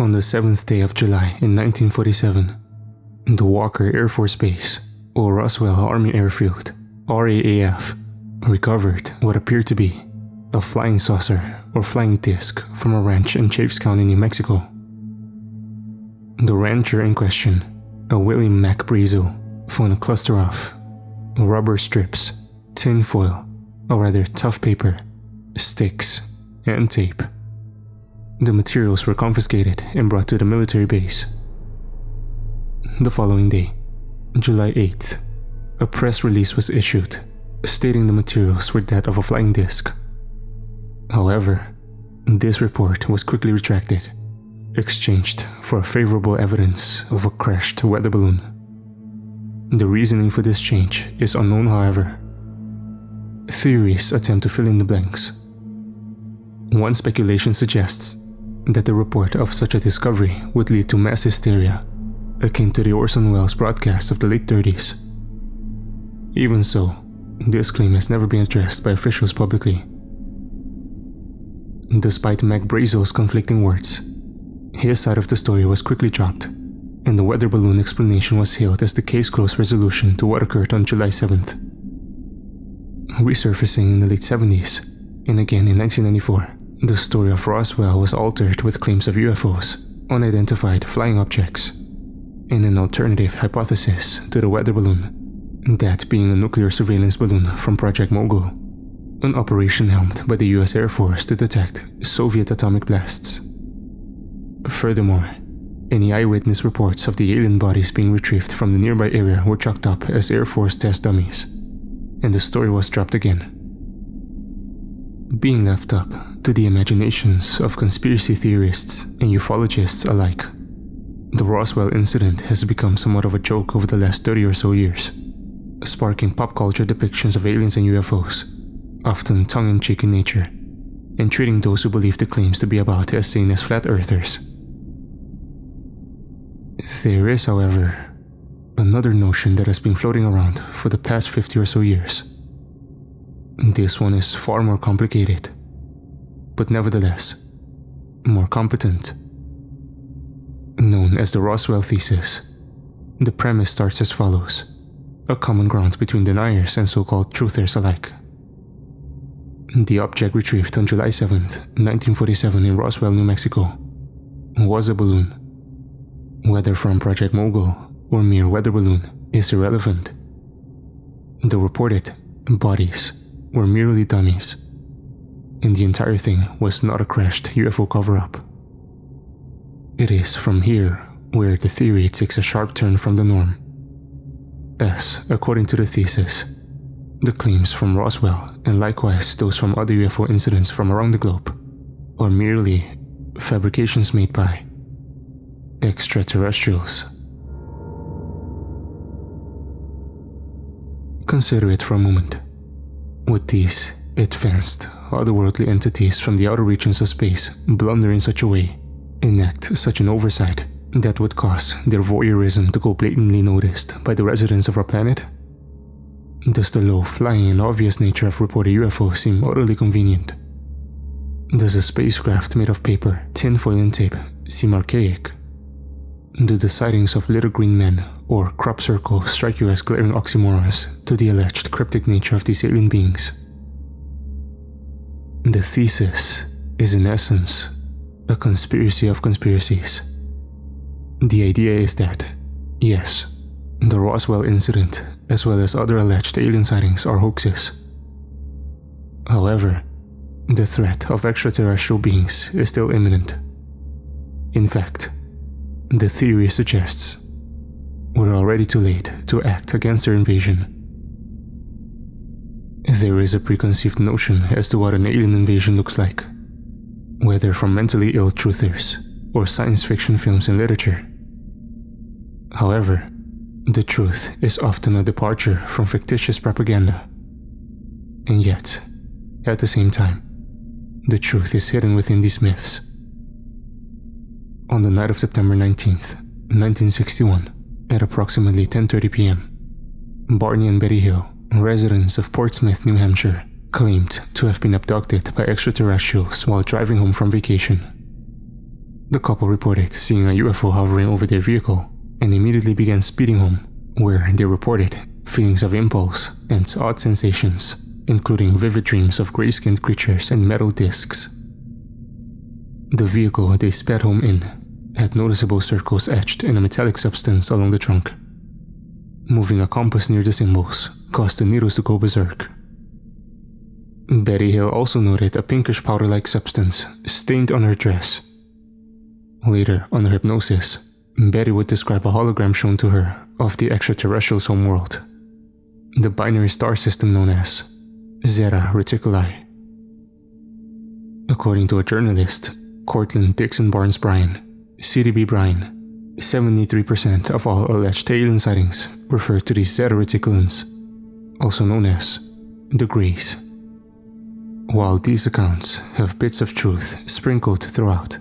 On the 7th day of July in 1947, the Walker Air Force Base, or Roswell Army Airfield, RAAF, recovered what appeared to be a flying saucer or flying disc from a ranch in Chaves County, New Mexico. The rancher in question, a William Mac Brazel, found a cluster of rubber strips, tin foil, a rather tough paper, sticks, and tape. The materials were confiscated and brought to the military base. The following day, July 8th, a press release was issued stating the materials were that of a flying disc. However, this report was quickly retracted, exchanged for favorable evidence of a crashed weather balloon. The reasoning for this change is unknown, however. Theories attempt to fill in the blanks. One speculation suggests that the report of such a discovery would lead to mass hysteria, akin to the Orson Welles broadcast of the late 30s. Even so, this claim has never been addressed by officials publicly. Despite Mac Brazel's conflicting words, his side of the story was quickly dropped, and the weather balloon explanation was hailed as the case-closed resolution to what occurred on July 7th. Resurfacing in the late 70s, and again in 1994, the story of Roswell was altered with claims of UFOs, unidentified flying objects, and an alternative hypothesis to the weather balloon, that being a nuclear surveillance balloon from Project Mogul, an operation helmed by the US Air Force to detect Soviet atomic blasts. Furthermore, any eyewitness reports of the alien bodies being retrieved from the nearby area were chalked up as Air Force test dummies, and the story was dropped again. Being left up to the imaginations of conspiracy theorists and ufologists alike, the Roswell incident has become somewhat of a joke over the last 30 or so years, sparking pop culture depictions of aliens and UFOs, often tongue-in-cheek in nature, and treating those who believe the claims to be about as sane as flat earthers. There is, however, another notion that has been floating around for the past 50 or so years. This one is far more complicated, but nevertheless, more competent. Known as the Roswell thesis, the premise starts as follows: a common ground between deniers and so-called truthers alike. The object retrieved on July 7th, 1947 in Roswell, New Mexico, was a balloon. Whether from Project Mogul or mere weather balloon is irrelevant. The reported bodies were merely dummies, and the entire thing was not a crashed UFO cover-up. It is from here where the theory takes a sharp turn from the norm, as, according to the thesis, the claims from Roswell and likewise those from other UFO incidents from around the globe are merely fabrications made by extraterrestrials. Consider it for a moment. Would these advanced, otherworldly entities from the outer regions of space blunder in such a way, enact such an oversight that would cause their voyeurism to go blatantly noticed by the residents of our planet? Does the low-flying and obvious nature of reported UFOs seem utterly convenient? Does a spacecraft made of paper, tinfoil and tape seem archaic? Do the sightings of little green men or crop circles strike you as glaring oxymorons to the alleged cryptic nature of these alien beings? The thesis is in essence a conspiracy of conspiracies. The idea is that, yes, the Roswell incident as well as other alleged alien sightings are hoaxes. However, the threat of extraterrestrial beings is still imminent. In fact, the theory suggests we're already too late to act against their invasion. There is a preconceived notion as to what an alien invasion looks like, whether from mentally ill truthers or science fiction films and literature. However, the truth is often a departure from fictitious propaganda. And yet, at the same time, the truth is hidden within these myths. On the night of September 19th, 1961, at approximately 10:30 p.m., Barney and Betty Hill, residents of Portsmouth, New Hampshire, claimed to have been abducted by extraterrestrials while driving home from vacation. The couple reported seeing a UFO hovering over their vehicle and immediately began speeding home, where they reported feelings of impulse and odd sensations, including vivid dreams of gray-skinned creatures and metal discs. The vehicle they sped home in had noticeable circles etched in a metallic substance along the trunk. Moving a compass near the symbols caused the needles to go berserk. Betty Hill also noted a pinkish powder-like substance stained on her dress. Later, under hypnosis, Betty would describe a hologram shown to her of the extraterrestrials' homeworld, the binary star system known as Zeta Reticuli. According to a journalist, Cortland Dixon Barnes Bryan, CDB Bryan, 73% of all alleged alien sightings refer to these Zeta Reticulans, also known as the Greys. While these accounts have bits of truth sprinkled throughout,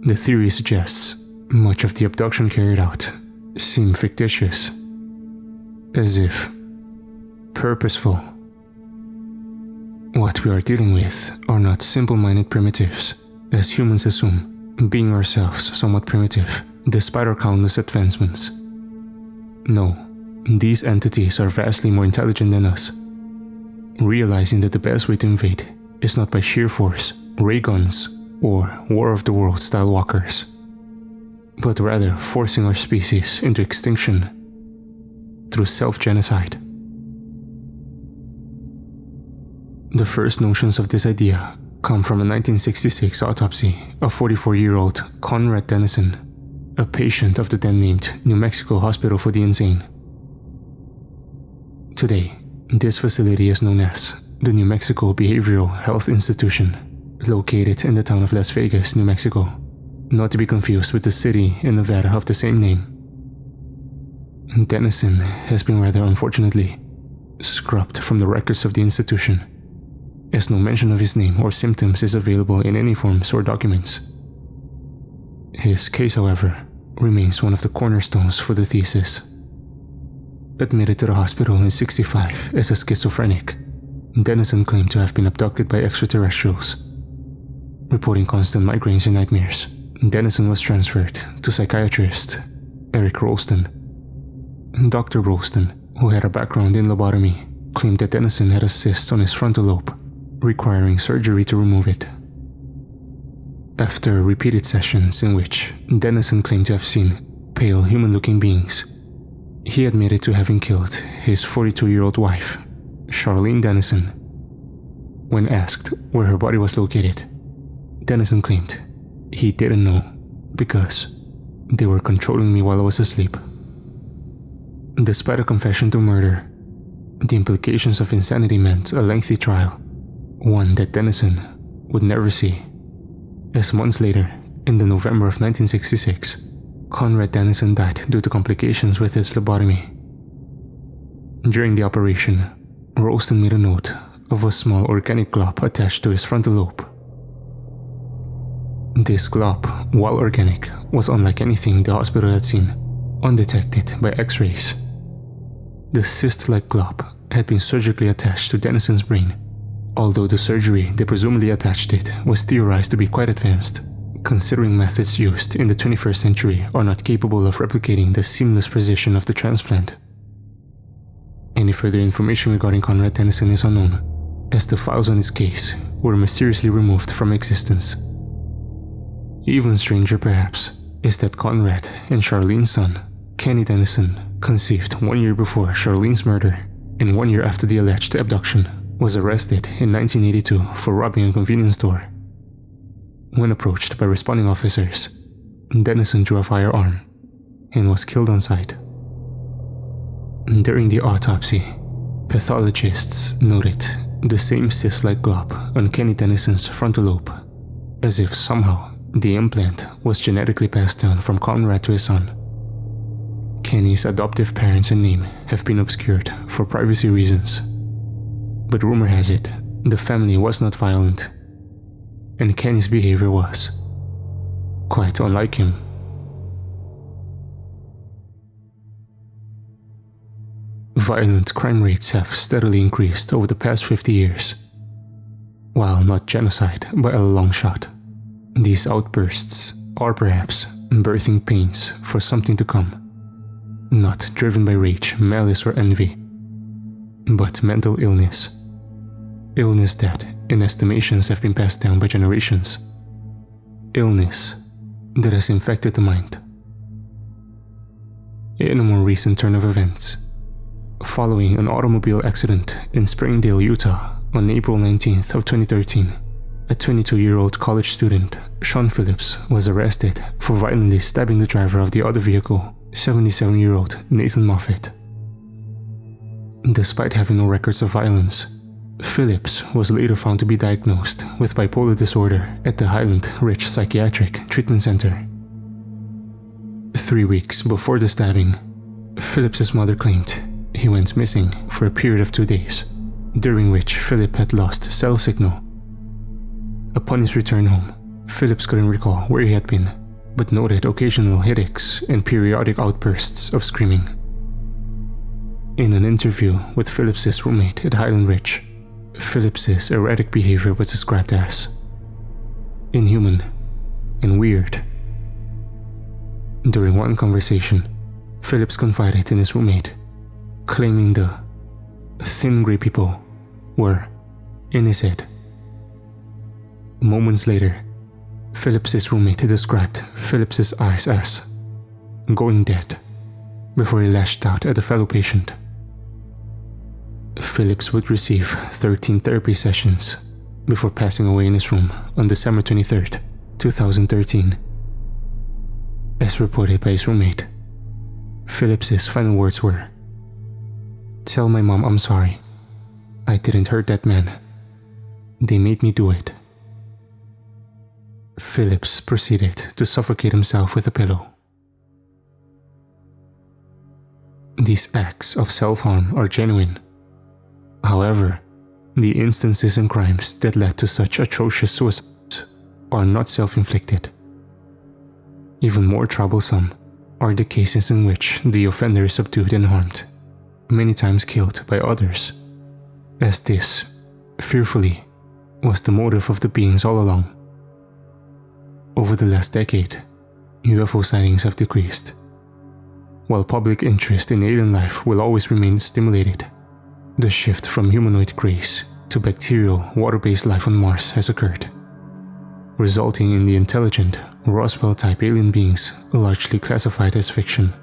the theory suggests much of the abduction carried out seemed fictitious, as if purposeful. What we are dealing with are not simple-minded primitives, as humans assume, being ourselves somewhat primitive despite our countless advancements. No, these entities are vastly more intelligent than us, realizing that the best way to invade is not by sheer force, ray guns, or War of the Worlds style walkers, but rather forcing our species into extinction through self-genocide. The first notions of this idea come from a 1966 autopsy of 44-year-old Conrad Dennison, a patient of the then-named New Mexico Hospital for the Insane. Today, this facility is known as the New Mexico Behavioral Health Institution, located in the town of Las Vegas, New Mexico, not to be confused with the city in Nevada of the same name. Dennison has been rather unfortunately scrubbed from the records of the institution, as no mention of his name or symptoms is available in any forms or documents. His case, however, remains one of the cornerstones for the thesis. Admitted to the hospital in '65 as a schizophrenic, Dennison claimed to have been abducted by extraterrestrials. Reporting constant migraines and nightmares, Dennison was transferred to psychiatrist Eric Rolston. Dr. Rolston, who had a background in lobotomy, claimed that Dennison had a cyst on his frontal lobe, requiring surgery to remove it. After repeated sessions in which Dennison claimed to have seen pale human-looking beings, he admitted to having killed his 42-year-old wife, Charlene Dennison. When asked where her body was located, Dennison claimed he didn't know because they were controlling me while I was asleep. Despite a confession to murder, the implications of insanity meant a lengthy trial, one that Dennison would never see, as months later, in the November of 1966, Conrad Dennison died due to complications with his lobotomy. During the operation, Rolston made a note of a small organic glob attached to his frontal lobe. This glob, while organic, was unlike anything the hospital had seen, undetected by X-rays. The cyst-like glob had been surgically attached to Dennison's brain, although the surgery that presumably attached it was theorized to be quite advanced, considering methods used in the 21st century are not capable of replicating the seamless precision of the transplant. Any further information regarding Conrad Dennison is unknown, as the files on his case were mysteriously removed from existence. Even stranger, perhaps, is that Conrad and Charlene's son, Kenny Dennison, conceived 1 year before Charlene's murder and 1 year after the alleged abduction, was arrested in 1982 for robbing a convenience store. When approached by responding officers, Dennison drew a firearm and was killed on sight. During the autopsy, pathologists noted the same cyst-like glob on Kenny Dennison's frontal lobe, as if somehow the implant was genetically passed down from Conrad to his son. Kenny's adoptive parents and name have been obscured for privacy reasons, but rumor has it the family was not violent, and Kenny's behavior was quite unlike him. Violent crime rates have steadily increased over the past 50 years. While not genocide by a long shot, these outbursts are perhaps birthing pains for something to come, not driven by rage, malice, or envy, but mental illness. Illness that, in estimations, have been passed down by generations. Illness that has infected the mind. In a more recent turn of events, following an automobile accident in Springdale, Utah on April 19th of 2013, a 22-year-old college student, Sean Phillips, was arrested for violently stabbing the driver of the other vehicle, 77-year-old Nathan Moffett. Despite having no records of violence, Phillips was later found to be diagnosed with bipolar disorder at the Highland Ridge Psychiatric Treatment Center. 3 weeks before the stabbing, Phillips's mother claimed he went missing for a period of 2 days, during which Phillip had lost cell signal. Upon his return home, Phillips couldn't recall where he had been, but noted occasional headaches and periodic outbursts of screaming. In an interview with Phillips's roommate at Highland Ridge, Phillips's erratic behavior was described as inhuman and weird. During one conversation, Phillips confided in his roommate, claiming the thin grey people were in his head. Moments later, Phillips's roommate described Phillips's eyes as going dead before he lashed out at a fellow patient. Phillips would receive 13 therapy sessions before passing away in his room on December 23rd, 2013. As reported by his roommate, Phillips's final words were, "Tell my mom I'm sorry. I didn't hurt that man. They made me do it." Phillips proceeded to suffocate himself with a pillow. These acts of self-harm are genuine. However, the instances and crimes that led to such atrocious suicides are not self-inflicted. Even more troublesome are the cases in which the offender is subdued and harmed, many times killed by others, as this, fearfully, was the motive of the beings all along. Over the last decade, UFO sightings have decreased. While public interest in alien life will always remain stimulated, the shift from humanoid grays to bacterial, water-based life on Mars has occurred, resulting in the intelligent, Roswell-type alien beings largely classified as fiction.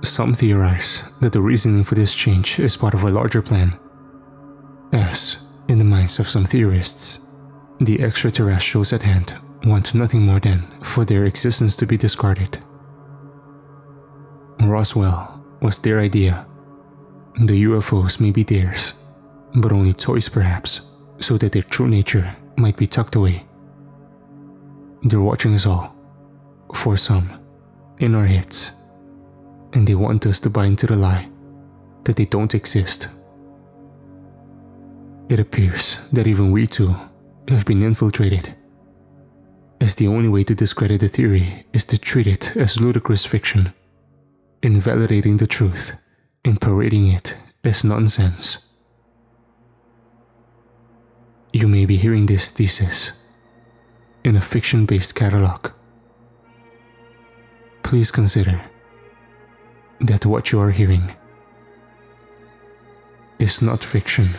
Some theorize that the reasoning for this change is part of a larger plan, as, in the minds of some theorists, the extraterrestrials at hand want nothing more than for their existence to be discarded. Roswell was their idea. The UFOs may be theirs, but only toys perhaps, so that their true nature might be tucked away. They're watching us all, for some, in our heads, and they want us to buy into the lie that they don't exist. It appears that even we too have been infiltrated, as the only way to discredit the theory is to treat it as ludicrous fiction, invalidating the truth and parading it as nonsense. You may be hearing this thesis in a fiction-based catalog. Please consider that what you are hearing is not fiction.